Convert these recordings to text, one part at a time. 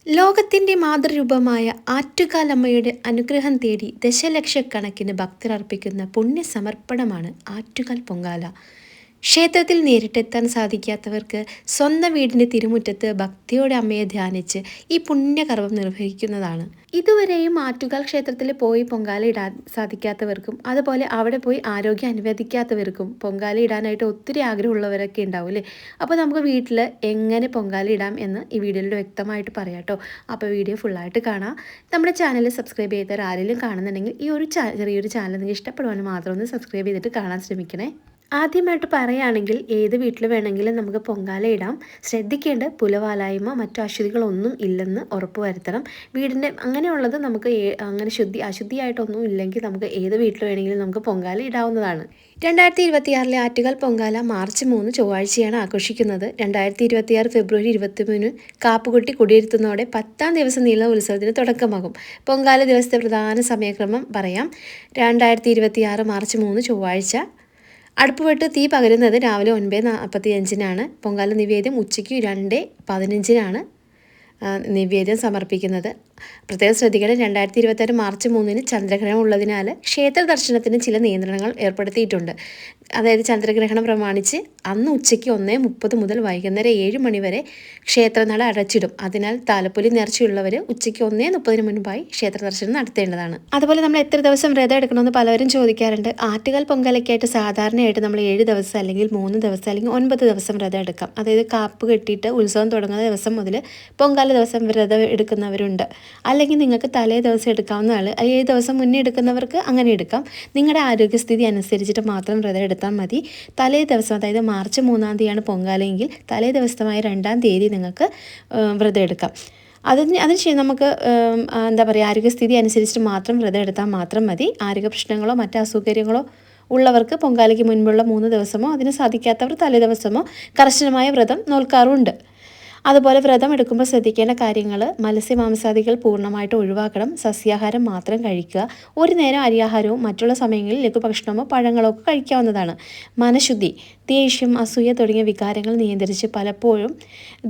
ലോകത്തിൻ്റെ മാതൃരൂപമായ ആറ്റുകാലമ്മയുടെ അനുഗ്രഹം തേടി ദശലക്ഷക്കണക്കിന് ഭക്തർ അർപ്പിക്കുന്ന പുണ്യസമർപ്പണമാണ് ആറ്റുകാൽ പൊങ്കാല. ക്ഷേത്രത്തിൽ നേരിട്ടെത്താൻ സാധിക്കാത്തവർക്ക് സ്വന്തം വീടിൻ്റെ തിരുമുറ്റത്ത് ഭക്തിയോടെ അമ്മയെ ധ്യാനിച്ച് ഈ പുണ്യകർമ്മം നിർവഹിക്കുന്നതാണ്. ഇതുവരെയും ആറ്റുകാൽ ക്ഷേത്രത്തിൽ പോയി പൊങ്കാല ഇടാൻ സാധിക്കാത്തവർക്കും അതുപോലെ അവിടെ പോയി ആരോഗ്യം അനുവദിക്കാത്തവർക്കും പൊങ്കാല ഇടാനായിട്ട് ഒത്തിരി ആഗ്രഹമുള്ളവരൊക്കെ ഉണ്ടാവും അല്ലേ. അപ്പോൾ നമുക്ക് വീട്ടിൽ എങ്ങനെ പൊങ്കാല ഇടാം എന്ന് ഈ വീഡിയോയിൽ വ്യക്തമായിട്ട് പറയാം കേട്ടോ. അപ്പോൾ വീഡിയോ ഫുള്ളായിട്ട് കാണാം. നമ്മുടെ ചാനൽ സബ്സ്ക്രൈബ് ചെയ്തവർ ആരെങ്കിലും കാണുന്നുണ്ടെങ്കിൽ ഈ ഒരു ചെറിയൊരു ചാനൽ നിങ്ങൾക്ക് ഇഷ്ടപ്പെടുവാനും മാത്രം ഒന്ന് സബ്സ്ക്രൈബ് ചെയ്തിട്ട് കാണാൻ ശ്രമിക്കണേ. ആദ്യമായിട്ട് പറയുകയാണെങ്കിൽ ഏത് വീട്ടിൽ വേണമെങ്കിലും നമുക്ക് പൊങ്കാല ഇടാം. ശ്രദ്ധിക്കേണ്ട പുലവാലായ്മ മറ്റു അശുദ്ധികളൊന്നും ഇല്ലെന്ന് ഉറപ്പ് വരുത്തണം. വീടിൻ്റെ അങ്ങനെയുള്ളത് നമുക്ക് അങ്ങനെ അശുദ്ധിയായിട്ടൊന്നും ഇല്ലെങ്കിൽ നമുക്ക് ഏത് വീട്ടിൽ വേണമെങ്കിലും നമുക്ക് പൊങ്കാല ഇടാവുന്നതാണ്. 2026 ആറ്റുകാൽ പൊങ്കാല മാർച്ച് 3 ചൊവ്വാഴ്ചയാണ് ആഘോഷിക്കുന്നത്. 2026 ഫെബ്രുവരി 23 കാപ്പുകുട്ടി കുടിയിരുത്തുന്നതോടെ 10ാം ദിവസം നീളുന്ന ഉത്സവത്തിന് തുടക്കമാകും. പൊങ്കാല ദിവസത്തെ പ്രധാന സമയക്രമം പറയാം. 2026 മാർച്ച് 3 ചൊവ്വാഴ്ച അടുപ്പുവെട്ട് തീ പകരുന്നത് രാവിലെ 9:45 പൊങ്കാല നിവേദ്യം ഉച്ചയ്ക്ക് 2:15 നിവേദ്യം സമർപ്പിക്കുന്നത്. പ്രത്യേകം ശ്രദ്ധിക്കണം, 2026 മാർച്ച് 3 ചന്ദ്രഗ്രഹണം ഉള്ളതിനാൽ ക്ഷേത്ര ദർശനത്തിന് ചില നിയന്ത്രണങ്ങൾ ഏർപ്പെടുത്തിയിട്ടുണ്ട്. അതായത് ചന്ദ്രഗ്രഹണം പ്രമാണിച്ച് അന്ന് ഉച്ചയ്ക്ക് 1:30 മുതൽ വൈകുന്നേരം 7 മണി വരെ ക്ഷേത്രനട അടച്ചിടും. അതിനാൽ താലപ്പൊലി നേർച്ചയുള്ളവർ ഉച്ചയ്ക്ക് 1:30 മുൻപായി ക്ഷേത്ര ദർശനം നടത്തേണ്ടതാണ്. അതുപോലെ നമ്മൾ എത്ര ദിവസം വ്രതം എടുക്കണമെന്ന് പലവരും ചോദിക്കാറുണ്ട്. ആറ്റുകാൽ പൊങ്കാലയ്ക്കായിട്ട് സാധാരണയായിട്ട് നമ്മൾ 7 ദിവസം അല്ലെങ്കിൽ 3 ദിവസം അല്ലെങ്കിൽ 9 ദിവസം വ്രതം എടുക്കാം. അതായത് കാപ്പ് കെട്ടിയിട്ട് ഉത്സവം തുടങ്ങുന്ന ദിവസം മുതൽ പൊങ്കാല ദിവസം വ്രതം എടുക്കുന്നവരുണ്ട്. അല്ലെങ്കിൽ നിങ്ങൾക്ക് തലേ ദിവസം എടുക്കാവുന്നതാണ്. 7 ദിവസം മുന്നേ എടുക്കുന്നവർക്ക് അങ്ങനെ എടുക്കാം. നിങ്ങളുടെ ആരോഗ്യസ്ഥിതി അനുസരിച്ചിട്ട് മാത്രം വ്രതം എടുത്താൽ മതി. തലേ ദിവസം, അതായത് മാർച്ച് 3 പൊങ്കാലയെങ്കിൽ തലേ ദിവസമായ 2-ാം തീയതി നിങ്ങൾക്ക് വ്രതം എടുക്കാം. അതിന് നമുക്ക് എന്താ പറയുക, ആരോഗ്യസ്ഥിതി അനുസരിച്ചിട്ട് മാത്രം വ്രതം എടുത്താൽ മാത്രം മതി. ആരോഗ്യ പ്രശ്നങ്ങളോ മറ്റ് അസൗകര്യങ്ങളോ ഉള്ളവർക്ക് പൊങ്കാലയ്ക്ക് മുൻപുള്ള 3 ദിവസമോ അതിന് സാധിക്കാത്തവർ തലേ ദിവസമോ കർശനമായ വ്രതം നോൽക്കാറുണ്ട്. അതുപോലെ വ്രതം എടുക്കുമ്പോൾ ശ്രദ്ധിക്കേണ്ട കാര്യങ്ങൾ: മത്സ്യമാംസാദികൾ പൂർണ്ണമായിട്ട് ഒഴിവാക്കണം. സസ്യാഹാരം മാത്രം കഴിക്കുക. ഒരു നേരം അരിയാഹാരവും മറ്റുള്ള സമയങ്ങളിൽ ലഘുഭക്ഷണമോ പഴങ്ങളോ ഒക്കെ കഴിക്കാവുന്നതാണ്. മനഃശുദ്ധി: ദേഷ്യം, അസൂയ തുടങ്ങിയ വികാരങ്ങൾ നിയന്ത്രിച്ച് പലപ്പോഴും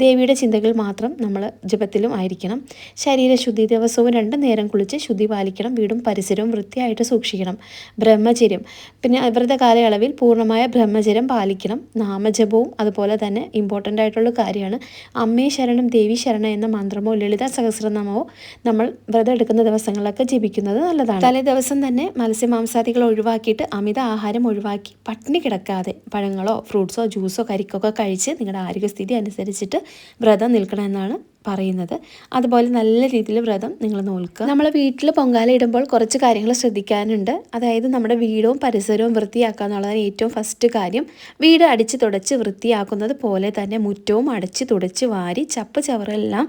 ദേവിയുടെ ചിന്തകൾ മാത്രം നമ്മൾ ജപത്തിലും ആയിരിക്കണം. ശരീരശുദ്ധി: ദിവസവും 2 നേരം കുളിച്ച് ശുദ്ധി പാലിക്കണം. വീടും പരിസരവും വൃത്തിയായിട്ട് സൂക്ഷിക്കണം. ബ്രഹ്മചര്യം: പിന്നെ വ്രത കാലയളവിൽ പൂർണ്ണമായ ബ്രഹ്മചര്യം പാലിക്കണം. നാമജപവും അതുപോലെ തന്നെ ഇമ്പോർട്ടൻ്റ് ആയിട്ടുള്ള കാര്യമാണ്. അമ്മേ ശരണം ദേവി ശരണം എന്ന മന്ത്രമോ ലളിത സഹസ്രനാമമോ നമ്മൾ വ്രതം എടുക്കുന്ന ദിവസങ്ങളിലൊക്കെ ജപിക്കുന്നത് നല്ലതാണ്. തലേ ദിവസം തന്നെ മത്സ്യമാംസാദികൾ ഒഴിവാക്കിയിട്ട് അമിത ആഹാരം ഒഴിവാക്കി പട്ടിണി കിടക്കാതെ പഴങ്ങളോ ഫ്രൂട്ട്സോ ജ്യൂസോ കരിക്കൊക്കെ കഴിച്ച് നിങ്ങളുടെ ആരോഗ്യസ്ഥിതി അനുസരിച്ചിട്ട് വ്രതം നിൽക്കണമെന്നാണ് പറയുന്നത്. അതുപോലെ നല്ല രീതിയിൽ വ്രതം നിങ്ങൾ നോക്കുക. നമ്മൾ വീട്ടിൽ പൊങ്കാല ഇടുമ്പോൾ കുറച്ച് കാര്യങ്ങൾ ശ്രദ്ധിക്കാനുണ്ട്. അതായത് നമ്മുടെ വീടും പരിസരവും വൃത്തിയാക്കുക എന്നുള്ളതാണ് ഏറ്റവും ഫസ്റ്റ് കാര്യം. വീട് അടിച്ച് തുടച്ച് വൃത്തിയാക്കുന്നത് പോലെ തന്നെ മുറ്റവും അടച്ച് തുടച്ച് വാരി ചപ്പ് ചവറെല്ലാം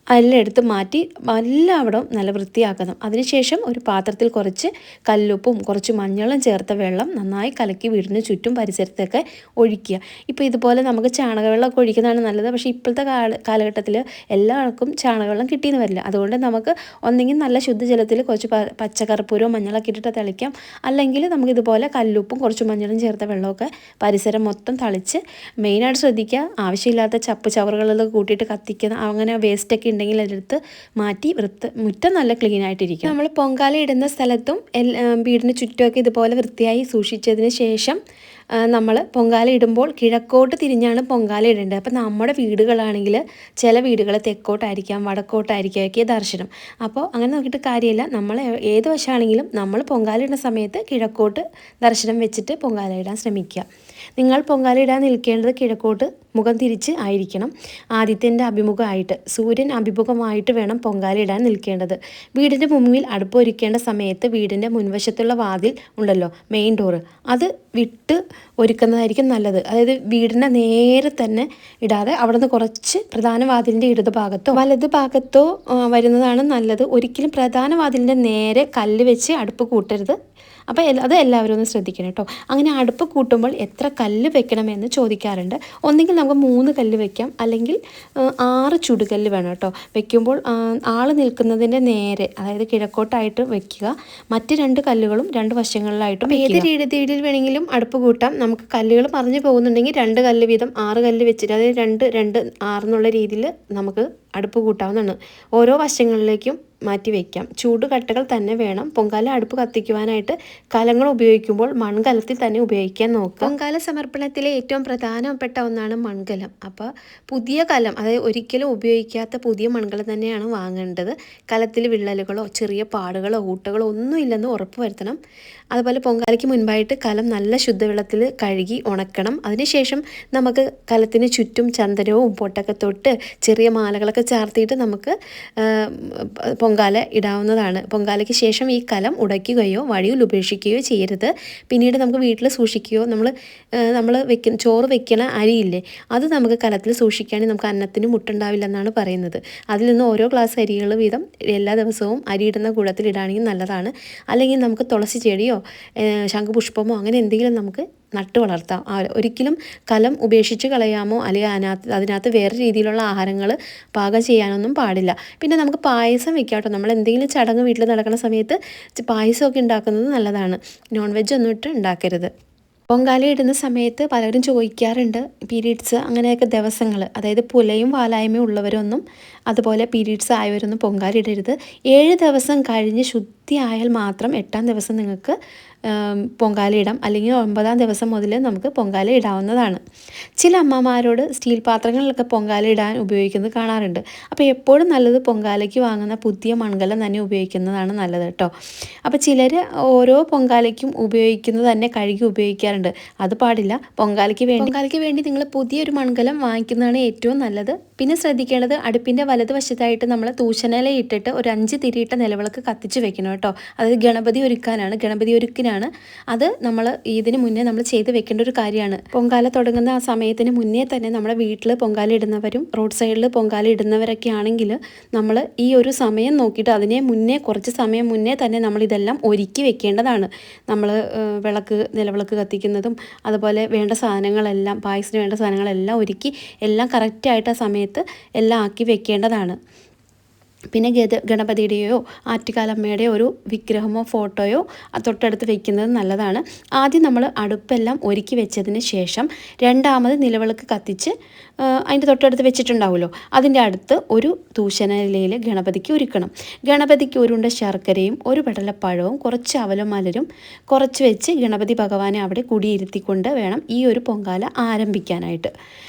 എല്ലാം എടുത്ത് മാറ്റി എല്ലാവിടവും നല്ല വൃത്തിയാക്കണം. അതിനുശേഷം ഒരു പാത്രത്തിൽ കുറച്ച് കല്ലുപ്പും കുറച്ച് മഞ്ഞളും ചേർത്ത വെള്ളം നന്നായി കലക്കി വീടിന് ചുറ്റും പരിസരത്തൊക്കെ ഒഴിക്കുക. ഇപ്പോൾ ഇതുപോലെ നമുക്ക് ചാണകവെള്ളമൊക്കെ ഒഴിക്കുന്നതാണ് നല്ലത്. പക്ഷേ ഇപ്പോഴത്തെ കാലഘട്ടത്തിൽ എല്ലാവർക്കും ചാണകവെള്ളം കിട്ടിയെന്ന് വരില്ല. അതുകൊണ്ട് നമുക്ക് ഒന്നെങ്കിൽ നല്ല ശുദ്ധജലത്തിൽ കുറച്ച് പച്ചക്കർപ്പൂരവും മഞ്ഞളൊക്കെ ഇട്ടിട്ട് തെളിക്കാം. അല്ലെങ്കിൽ നമുക്കിതുപോലെ കല്ലുപ്പും കുറച്ച് മഞ്ഞളും ചേർത്ത വെള്ളമൊക്കെ പരിസരം മൊത്തം തളിച്ച്, മെയിനായിട്ട് ശ്രദ്ധിക്കുക, ആവശ്യമില്ലാത്ത ചപ്പ് ചവറുകളിലൊക്കെ കൂട്ടിയിട്ട് കത്തിക്കുന്ന അങ്ങനെ വേസ്റ്റൊക്കെ ഉണ്ടെങ്കിൽ അതെടുത്ത് മാറ്റി മുറ്റം നല്ല ക്ലീൻ ആയിട്ടിരിക്കും. നമ്മൾ പൊങ്കാല ഇടുന്ന സ്ഥലത്തും വീടിന് ചുറ്റുമൊക്കെ ഇതുപോലെ വൃത്തിയായി സൂക്ഷിച്ചതിന് ശേഷം നമ്മൾ പൊങ്കാല ഇടുമ്പോൾ കിഴക്കോട്ട് തിരിഞ്ഞാണ് പൊങ്കാല ഇടേണ്ടത്. അപ്പോൾ നമ്മുടെ വീടുകളാണെങ്കിൽ ചില വീടുകൾ തെക്കോട്ടായിരിക്കാം, വടക്കോട്ടായിരിക്കാം ഒക്കെ ദർശനം. അപ്പോൾ അങ്ങനെ നോക്കിയിട്ട് കാര്യമില്ല. നമ്മൾ ഏത് വശമാണെങ്കിലും നമ്മൾ പൊങ്കാല ഇടുന്ന സമയത്ത് കിഴക്കോട്ട് ദർശനം വെച്ചിട്ട് പൊങ്കാല ഇടാൻ ശ്രമിക്കുക. നിങ്ങൾ പൊങ്കാല ഇടാൻ നിൽക്കേണ്ടത് കിഴക്കോട്ട് മുഖം തിരിച്ച് ആയിരിക്കണം. ആദിത്യൻ്റെ അഭിമുഖമായിട്ട്, സൂര്യൻ അഭിമുഖമായിട്ട് വേണം പൊങ്കാല ഇടാൻ നിൽക്കേണ്ടത്. വീടിൻ്റെ മുമ്പിൽ അടുപ്പ് ഒരുക്കേണ്ട സമയത്ത് വീടിൻ്റെ മുൻവശത്തുള്ള വാതിൽ ഉണ്ടല്ലോ, മെയിൻ ഡോറ്, അത് വിട്ട് ഒരുക്കുന്നതായിരിക്കും നല്ലത്. അതായത് വീടിൻ്റെ നേരെ തന്നെ ഇടാതെ അവിടെ നിന്ന് കുറച്ച് പ്രധാന വാതിലിൻ്റെ ഇടത് ഭാഗത്തോ വലത് ഭാഗത്തോ വരുന്നതാണ് നല്ലത്. ഒരിക്കലും പ്രധാന വാതിലിൻ്റെ നേരെ കല്ല് വെച്ച് അടുപ്പ് കൂട്ടരുത്. അപ്പോൾ അത് എല്ലാവരും ഒന്ന് ശ്രദ്ധിക്കണം കേട്ടോ. അങ്ങനെ അടുപ്പ് കൂട്ടുമ്പോൾ എത്ര കല്ല് വെക്കണമെന്ന് ചോദിക്കാറുണ്ട്. ഒന്നുകിൽ നമുക്ക് 3 കല്ല് വെക്കാം, അല്ലെങ്കിൽ 6 ചുടുകല്ല് വേണം കേട്ടോ. വെക്കുമ്പോൾ ആൾ നിൽക്കുന്നതിൻ്റെ നേരെ, അതായത് കിഴക്കോട്ടായിട്ട് വെക്കുക. മറ്റ് 2 കല്ലുകളും 2 വശങ്ങളിലായിട്ടും. ഏത് രീതിയിൽ വേണമെങ്കിലും അടുപ്പ് കൂട്ടാം. നമുക്ക് കല്ലുകൾ പറഞ്ഞു പോകുന്നുണ്ടെങ്കിൽ 2 കല്ല് വീതം 6 കല്ല് വെച്ചിട്ട്, അതായത് 2, 2, 6 എന്നുള്ള രീതിയിൽ നമുക്ക് അടുപ്പ് കൂട്ടാവുന്നതാണ്. ഓരോ വശങ്ങളിലേക്കും മാറ്റി വയ്ക്കാം. ചൂടുകട്ടകൾ തന്നെ വേണം. പൊങ്കാല അടുപ്പ് കത്തിക്കുവാനായിട്ട് കലങ്ങൾ ഉപയോഗിക്കുമ്പോൾ മൺകലത്തിൽ തന്നെ ഉപയോഗിക്കാൻ നോക്കുക. പൊങ്കാല സമർപ്പണത്തിലെ ഏറ്റവും പ്രധാനപ്പെട്ട ഒന്നാണ് മൺകലം. അപ്പോൾ പുതിയ കലം, അതായത് ഒരിക്കലും ഉപയോഗിക്കാത്ത പുതിയ മൺകലം തന്നെയാണ് വാങ്ങേണ്ടത്. കലത്തിൽ വിള്ളലുകളോ ചെറിയ പാടുകളോ ഊട്ടകളോ ഒന്നുമില്ലെന്ന് ഉറപ്പ് വരുത്തണം. അതുപോലെ പൊങ്കാലയ്ക്ക് മുൻപായിട്ട് കലം നല്ല ശുദ്ധവെള്ളത്തിൽ കഴുകി ഉണക്കണം. അതിനുശേഷം നമുക്ക് കലത്തിന് ചുറ്റും ചന്ദനവും പൊട്ടൊക്കെ തൊട്ട് ചെറിയ മാലകളൊക്കെ ചാർത്തിയിട്ട് നമുക്ക് പൊങ്കാല ഇടാവുന്നതാണ്. പൊങ്കാലയ്ക്ക് ശേഷം ഈ കലം ഉടയ്ക്കുകയോ വഴിയിൽ ഉപേക്ഷിക്കുകയോ ചെയ്യരുത്. പിന്നീട് നമുക്ക് വീട്ടിൽ സൂക്ഷിക്കുകയോ, നമ്മൾ ചോറ് വെക്കണ അരിയില്ലേ, അത് നമുക്ക് കലത്തിൽ സൂക്ഷിക്കുകയാണെങ്കിൽ നമുക്ക് അന്നത്തിന് മുട്ടുണ്ടാവില്ലെന്നാണ് പറയുന്നത്. അതിൽ നിന്ന് ഓരോ ഗ്ലാസ് അരികൾ വീതം എല്ലാ ദിവസവും അരിയിടുന്ന കൂടത്തിൽ ഇടുകയാണെങ്കിൽ നല്ലതാണ്. അല്ലെങ്കിൽ നമുക്ക് തുളസി ചെടിയോ ശംഖുപുഷ്പമോ അങ്ങനെ എന്തെങ്കിലും നമുക്ക് നട്ടു വളർത്താം. ഒരിക്കലും കലം ഉപേക്ഷിച്ച് കളയാമോ അല്ലെങ്കിൽ അതിനകത്ത് വേറെ രീതിയിലുള്ള ആഹാരങ്ങൾ പാകം ചെയ്യാനൊന്നും പാടില്ല. പിന്നെ നമുക്ക് പായസം വെക്കാം കേട്ടോ. നമ്മൾ എന്തെങ്കിലും ചടങ്ങ് വീട്ടിൽ നടക്കുന്ന സമയത്ത് പായസമൊക്കെ ഉണ്ടാക്കുന്നത് നല്ലതാണ്. നോൺ വെജ് ഒന്നും ഇട്ട് ഉണ്ടാക്കരുത്. പൊങ്കാല ഇടുന്ന സമയത്ത് പലരും ചോദിക്കാറുണ്ട്, പീരീഡ്സ് അങ്ങനെയൊക്കെ ദിവസങ്ങൾ, അതായത് പുലയും വാലായ്മയും ഉള്ളവരൊന്നും, അതുപോലെ പീരീഡ്സ് ആയവരൊന്നും പൊങ്കാല ഇടരുത്. 7 ദിവസം കഴിഞ്ഞ് ശുദ്ധിയായാൽ മാത്രം 8ാം ദിവസം നിങ്ങൾക്ക് പൊങ്കാല ഇടാം. അല്ലെങ്കിൽ 9ാം ദിവസം മുതൽ നമുക്ക് പൊങ്കാല ഇടാവുന്നതാണ്. ചില അമ്മമാരോട് സ്റ്റീൽ പാത്രങ്ങളിലൊക്കെ പൊങ്കാല ഇടാൻ ഉപയോഗിക്കുന്നത് കാണാറുണ്ട്. അപ്പോൾ എപ്പോഴും നല്ലത് പൊങ്കാലയ്ക്ക് വാങ്ങുന്ന പുതിയ മൺകലം തന്നെ ഉപയോഗിക്കുന്നതാണ് നല്ലത് കേട്ടോ. അപ്പോൾ ചിലർ ഓരോ പൊങ്കാലയ്ക്കും ഉപയോഗിക്കുന്നത് തന്നെ കഴുകി ഉപയോഗിക്കാറുണ്ട്. അത് പാടില്ല. പൊങ്കാലയ്ക്ക് വേണ്ടി നിങ്ങൾ പുതിയൊരു മൺകലം വാങ്ങിക്കുന്നതാണ് ഏറ്റവും നല്ലത്. പിന്നെ ശ്രദ്ധിക്കേണ്ടത്, അടുപ്പിൻ്റെ വലതുവശത്തായിട്ട് നമ്മൾ തൂശനില ഇട്ടിട്ട് ഒരു 5 തിരിയിട്ട നിലവിളക്ക് കത്തിച്ച് വെക്കണം കേട്ടോ. അതായത് ഗണപതി ഒരുക്കാനാണ്, ഗണപതി ഒരുക്കിനാണ്. അത് നമ്മൾ ഇതിന് മുന്നേ നമ്മൾ ചെയ്ത് വെക്കേണ്ട ഒരു കാര്യമാണ്. പൊങ്കാല തുടങ്ങുന്ന ആ സമയത്തിന് മുന്നേ തന്നെ നമ്മുടെ വീട്ടിൽ പൊങ്കാല ഇടുന്നവരും റോഡ് സൈഡിൽ പൊങ്കാല ഇടുന്നവരൊക്കെ ആണെങ്കിൽ നമ്മൾ ഈ ഒരു സമയം നോക്കിയിട്ട് അതിനെ മുന്നേ, കുറച്ച് സമയം മുന്നേ തന്നെ നമ്മളിതെല്ലാം ഒരുക്കി വെക്കേണ്ടതാണ്. നമ്മൾ നിലവിളക്ക് കത്തിക്കുന്നതും അതുപോലെ വേണ്ട സാധനങ്ങളെല്ലാം, പായസത്തിന് വേണ്ട സാധനങ്ങളെല്ലാം ഒരുക്കി എല്ലാം കറക്റ്റായിട്ട് ആ സമയത്ത് എല്ലാം ആക്കി വെക്കേണ്ടതാണ്. പിന്നെ ഗണപതിയുടെയോ ആറ്റുകാലമ്മയുടെയോ ഒരു വിഗ്രഹമോ ഫോട്ടോയോ തൊട്ടടുത്ത് വെക്കുന്നത് നല്ലതാണ്. ആദ്യം നമ്മൾ അടുപ്പെല്ലാം ഒരുക്കി വെച്ചതിന് ശേഷം രണ്ടാമത് നിലവിളക്ക് കത്തിച്ച് അതിൻ്റെ തൊട്ടടുത്ത് വെച്ചിട്ടുണ്ടാവുമല്ലോ, അതിൻ്റെ അടുത്ത് ഒരു തൂശനിലയിൽ ഗണപതിക്ക് ഒരുക്കണം. ഗണപതിക്ക് ഒരുണ്ട ശർക്കരയും ഒരു പടലപ്പഴവും കുറച്ച് അവലും മലരും കുറച്ച് വെച്ച് ഗണപതി ഭഗവാനെ അവിടെ കുടിയിരുത്തിക്കൊണ്ട് വേണം ഈ ഒരു പൊങ്കാല ആരംഭിക്കാനായിട്ട്.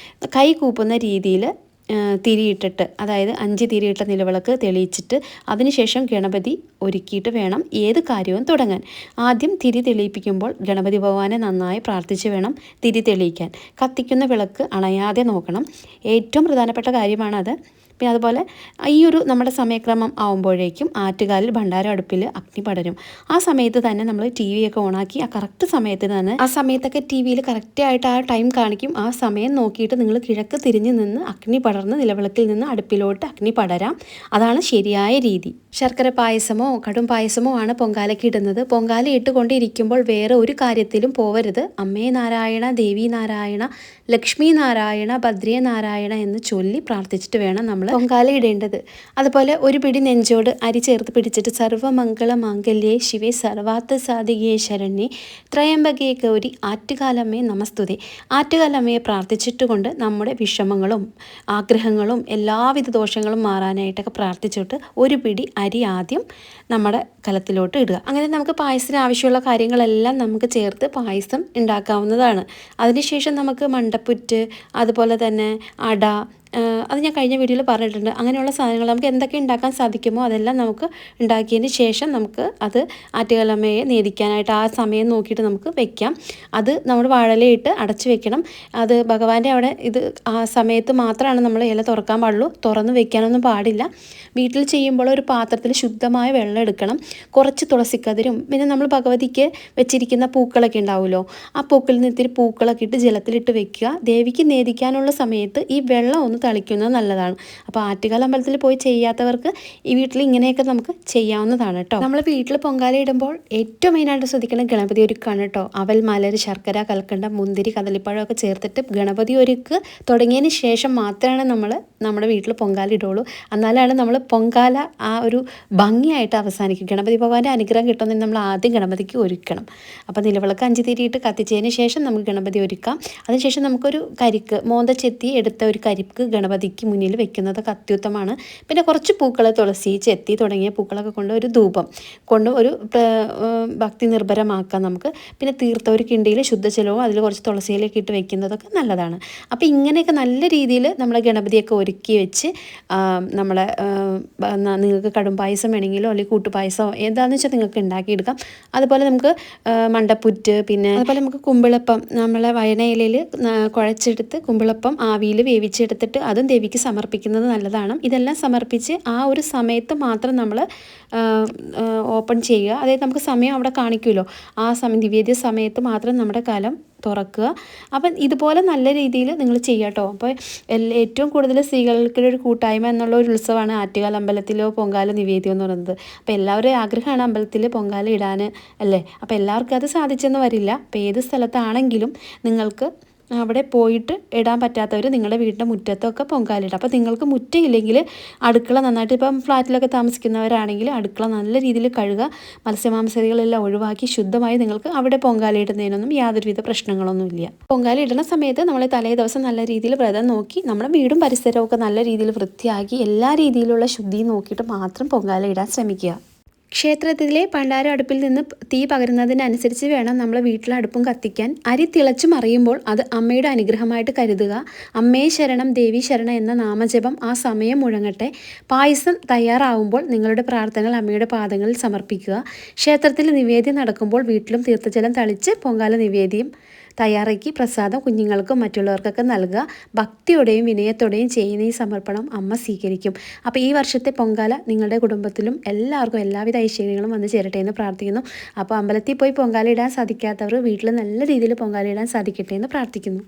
കൈ കൂപ്പുന്ന രീതിയിൽ തിരിയിട്ടിട്ട്, അതായത് 5 തിരിയിട്ട നിലവിളക്ക് തെളിയിച്ചിട്ട് അതിനുശേഷം ഗണപതി ഒരുക്കിയിട്ട് വേണം ഏത് കാര്യവും തുടങ്ങാൻ. ആദ്യം തിരി തെളിയിപ്പിക്കുമ്പോൾ ഗണപതി ഭഗവാനെ നന്നായി പ്രാർത്ഥിച്ച് വേണം തിരി തെളിയിക്കാൻ. കത്തിക്കുന്ന വിളക്ക് അണയാതെ നോക്കണം. ഏറ്റവും പ്രധാനപ്പെട്ട കാര്യമാണത്. പിന്നെ അതുപോലെ ഈ ഒരു നമ്മുടെ സമയക്രമം ആവുമ്പോഴേക്കും ആറ്റുകാലിൽ ഭണ്ഡാരം അടുപ്പിൽ അഗ്നി പടരും. ആ സമയത്ത് തന്നെ നമ്മൾ TV ഒക്കെ ഓണാക്കി ആ കറക്റ്റ് സമയത്തിന് തന്നെ, ആ സമയത്തൊക്കെ TV കറക്റ്റായിട്ട് ആ ടൈം കാണിക്കും. ആ സമയം നോക്കിയിട്ട് നിങ്ങൾ കിഴക്ക് തിരിഞ്ഞ് നിന്ന് അഗ്നി പടർന്ന് നിലവിളക്കിൽ നിന്ന് അടുപ്പിലോട്ട് അഗ്നി പടരാം. അതാണ് ശരിയായ രീതി. ശർക്കര പായസമോ കടും പായസമോ ആണ് പൊങ്കാലയ്ക്ക് ഇടുന്നത്. പൊങ്കാല ഇട്ടുകൊണ്ടിരിക്കുമ്പോൾ വേറെ ഒരു കാര്യത്തിലും പോവരുത്. അമ്മേ നാരായണ, ദേവി നാരായണ, ലക്ഷ്മി നാരായണ, ഭദ്രേ നാരായണ എന്ന് ചൊല്ലി പ്രാർത്ഥിച്ചിട്ട് വേണം നമ്മൾ പൊങ്കാല ഇടേണ്ടത്. അതുപോലെ ഒരു പിടി നെഞ്ചോട് അരി ചേർത്ത് പിടിച്ചിട്ട് സർവമംഗള മാംഗല്യേ ശിവേ സർവാർത്ഥ സാധികേ ശരണ്യേ ത്രയംബകേ ഗൗരി ആറ്റുകാലമ്മയെ നമസ്തുതേ. ആറ്റുകാലമ്മയെ പ്രാർത്ഥിച്ചിട്ടുകൊണ്ട് നമ്മുടെ വിഷമങ്ങളും ആഗ്രഹങ്ങളും എല്ലാവിധ ദോഷങ്ങളും മാറാനായിട്ടൊക്കെ പ്രാർത്ഥിച്ചിട്ട് ഒരു പിടി അരി ആദ്യം നമ്മുടെ കലത്തിലോട്ട് ഇടുക. അങ്ങനെ നമുക്ക് പായസത്തിന് ആവശ്യമുള്ള കാര്യങ്ങളെല്ലാം നമുക്ക് ചേർത്ത് പായസം ഉണ്ടാക്കാവുന്നതാണ്. അതിനുശേഷം നമുക്ക് മണ്ടപ്പുറ്റ്, അതുപോലെ തന്നെ അട, അത് ഞാൻ കഴിഞ്ഞ വീഡിയോയിൽ പറഞ്ഞിട്ടുണ്ട്. അങ്ങനെയുള്ള സാധനങ്ങൾ നമുക്ക് എന്തൊക്കെ ഉണ്ടാക്കാൻ സാധിക്കുമോ അതെല്ലാം നമുക്ക് ഉണ്ടാക്കിയതിന് ശേഷം നമുക്ക് അത് ആറ്റുകാലമ്മയെ നേദിക്കാനായിട്ട് ആ സമയം നോക്കിയിട്ട് നമുക്ക് വെക്കാം. അത് നമ്മൾ വാഴയിലയിട്ട് അടച്ചു വെക്കണം. അത് ഭഗവാന്റെ അവിടെ ഇത് ആ സമയത്ത് മാത്രമാണ് നമ്മൾ ഇല തുറക്കാൻ പാടുള്ളൂ, തുറന്ന് വെക്കാനൊന്നും പാടില്ല. വീട്ടിൽ ചെയ്യുമ്പോൾ ഒരു പാത്രത്തിൽ ശുദ്ധമായ വെള്ളം എടുക്കണം. കുറച്ച് തുളസിക്കതിരും പിന്നെ നമ്മൾ ഭഗവതിക്ക് വെച്ചിരിക്കുന്ന പൂക്കളൊക്കെ ഉണ്ടാവുമല്ലോ, ആ പൂക്കളിൽ നിന്ന് ഇത്തിരി പൂക്കളൊക്കെ ഇട്ട് ജലത്തിലിട്ട് വെക്കുക. ദേവിക്ക് നേദിക്കാനുള്ള സമയത്ത് ഈ വെള്ളം ഒന്ന് തളിക്കുന്നത് നല്ലതാണ്. അപ്പോൾ ആറ്റുകാൽ അമ്പലത്തിൽ പോയി ചെയ്യാത്തവർക്ക് ഈ വീട്ടിൽ ഇങ്ങനെയൊക്കെ നമുക്ക് ചെയ്യാവുന്നതാണ് കേട്ടോ. നമ്മൾ വീട്ടിൽ പൊങ്കാല ഇടുമ്പോൾ ഏറ്റവും മെയിനായിട്ട് ശ്രദ്ധിക്കണം ഗണപതി ഒരുക്കാണ് കേട്ടോ. അവൽ, മലർ, ശർക്കര, കൽക്കണ്ടം, മുന്തിരി, കദളിപ്പഴമൊക്കെ ചേർത്തിട്ട് ഗണപതി ഒരുക്ക് തുടങ്ങിയതിന് ശേഷം മാത്രമാണ് നമ്മൾ നമ്മുടെ വീട്ടിൽ പൊങ്കാല ഇടുള്ളൂ. എന്നാലാണ് നമ്മൾ പൊങ്കാല ആ ഒരു ഭംഗിയായിട്ട് അവസാനിക്കും. ഗണപതി ഭഗവാന്റെ അനുഗ്രഹം കിട്ടുന്നതിന് നമ്മൾ ആദ്യം ഗണപതിക്ക് ഒരുക്കണം. അപ്പോൾ നിലവിളക്ക് 5 തിരിയിട്ട് കത്തിച്ചതിന് ശേഷം നമുക്ക് ഗണപതി ഒരുക്കാം. അതിനുശേഷം നമുക്കൊരു കരിക്ക് മോന്തച്ചെത്തി എടുത്ത ഒരു കരിക്ക് ഗണപതിക്ക് മുന്നിൽ വെക്കുന്നതൊക്കെ അത്യുത്തമാണ്. പിന്നെ കുറച്ച് പൂക്കൾ, തുളസി, ചെത്തി തുടങ്ങിയ പൂക്കളൊക്കെ കൊണ്ട് ഒരു ധൂപം കൊണ്ട് ഒരു ഭക്തി നിർഭരമാക്കാം നമുക്ക്. പിന്നെ തീർത്ത ഒരു കിണ്ടിയിൽ ശുദ്ധജലവും അതിൽ കുറച്ച് തുളസിയിലേക്ക് ഇട്ട് വെക്കുന്നതൊക്കെ നല്ലതാണ്. അപ്പോൾ ഇങ്ങനെയൊക്കെ നല്ല രീതിയിൽ നമ്മളെ ഗണപതിയൊക്കെ ഒരുക്കി വെച്ച് നമ്മളെ നിങ്ങൾക്ക് കടും പായസം വേണമെങ്കിലോ അല്ലെങ്കിൽ കൂട്ടുപായസമോ ഏതാണെന്ന് വെച്ചാൽ നിങ്ങൾക്ക് ഉണ്ടാക്കിയെടുക്കാം. അതുപോലെ നമുക്ക് മണ്ടപ്പുറ്റ്, പിന്നെ അതുപോലെ നമുക്ക് കുമ്പിളപ്പം നമ്മളെ വയനയിലയിൽ കുഴച്ചെടുത്ത് കുമ്പിളപ്പം ആവിയിൽ വേവിച്ചെടുത്തിട്ട് അതും ദേവിക്ക് സമർപ്പിക്കുന്നത് നല്ലതാണ്. ഇതെല്ലാം സമർപ്പിച്ച് ആ ഒരു സമയത്ത് മാത്രം നമ്മൾ ഓപ്പൺ ചെയ്യുക. അതായത് നമുക്ക് സമയം അവിടെ കാണിക്കുമല്ലോ, ആ സമയം നിവേദ്യ സമയത്ത് മാത്രം നമ്മുടെ കലം തുറക്കുക. അപ്പം ഇതുപോലെ നല്ല രീതിയിൽ നിങ്ങൾ ചെയ്യുക കേട്ടോ. അപ്പോൾ ഏറ്റവും കൂടുതൽ സ്ത്രീകൾക്കൊരു കൂട്ടായ്മ എന്നുള്ള ഒരു ഉത്സവമാണ് ആറ്റുകാൽ അമ്പലത്തിലോ പൊങ്കാല നിവേദ്യം എന്ന് പറയുന്നത്. അപ്പോൾ എല്ലാവരും ആഗ്രഹമാണ് അമ്പലത്തിൽ പൊങ്കാല ഇടാൻ അല്ലേ. അപ്പോൾ എല്ലാവർക്കും അത് സാധിച്ചെന്ന് വരില്ല. അപ്പോൾ ഏത് സ്ഥലത്താണെങ്കിലും നിങ്ങൾക്ക് അവിടെ പോയിട്ട് ഇടാൻ പറ്റാത്തവർ നിങ്ങളുടെ വീടിൻ്റെ മുറ്റത്തൊക്കെ പൊങ്കാലിടാം. അപ്പോൾ നിങ്ങൾക്ക് മുറ്റമില്ലെങ്കിൽ അടുക്കള നന്നായിട്ട്, ഇപ്പം ഫ്ലാറ്റിലൊക്കെ താമസിക്കുന്നവരാണെങ്കിൽ അടുക്കള നല്ല രീതിയിൽ കഴുകുക. മത്സ്യമാംസാദികളെല്ലാം ഒഴിവാക്കി ശുദ്ധമായി നിങ്ങൾക്ക് അവിടെ പൊങ്കാല ഇടുന്നതിനൊന്നും യാതൊരുവിധ പ്രശ്നങ്ങളൊന്നുമില്ല. പൊങ്കാല ഇടുന്ന സമയത്ത് നമ്മൾ തലേ ദിവസം നല്ല രീതിയിൽ വ്രതം നോക്കി നമ്മുടെ വീടും പരിസരവും ഒക്കെ നല്ല രീതിയിൽ വൃത്തിയാക്കി എല്ലാ രീതിയിലുള്ള ശുദ്ധി നോക്കിയിട്ട് മാത്രം പൊങ്കാല ഇടാൻ ശ്രമിക്കുക. ക്ഷേത്രത്തിലെ പണ്ടാര അടുപ്പിൽ നിന്ന് തീ പകരുന്നതിനനുസരിച്ച് വേണം നമ്മൾ വീട്ടിലെ അടുപ്പും കത്തിക്കാൻ. അരി തിളച്ചു മറിയുമ്പോൾ അത് അമ്മയുടെ അനുഗ്രഹമായിട്ട് കരുതുക. അമ്മേ ശരണം, ദേവി ശരണം എന്ന നാമജപം ആ സമയം മുഴങ്ങട്ടെ. പായസം തയ്യാറാവുമ്പോൾ നിങ്ങളുടെ പ്രാർത്ഥനകൾ അമ്മയുടെ പാദങ്ങളിൽ സമർപ്പിക്കുക. ക്ഷേത്രത്തിൽ നിവേദ്യം നടക്കുമ്പോൾ വീട്ടിലും തീർത്ഥജലം തളിച്ച് പൊങ്കാല നിവേദ്യം തയ്യാറാക്കി പ്രസാദം കുഞ്ഞുങ്ങൾക്കും മറ്റുള്ളവർക്കൊക്കെ നൽകുക. ഭക്തിയോടെയും വിനയത്തോടെയും ചെയ്യുന്ന ഈ സമർപ്പണം അമ്മ സ്വീകരിക്കും. അപ്പോൾ ഈ വർഷത്തെ പൊങ്കാല നിങ്ങളുടെ കുടുംബത്തിലും എല്ലാവർക്കും എല്ലാവിധ ഐശ്വര്യങ്ങളും വന്ന് ചേരട്ടെ എന്ന് പ്രാർത്ഥിക്കുന്നു. അപ്പോൾ അമ്പലത്തിൽ പോയി പൊങ്കാല ഇടാൻ സാധിക്കാത്തവർ വീട്ടിൽ നല്ല രീതിയിൽ പൊങ്കാല ഇടാൻ സാധിക്കട്ടെ എന്ന് പ്രാർത്ഥിക്കുന്നു.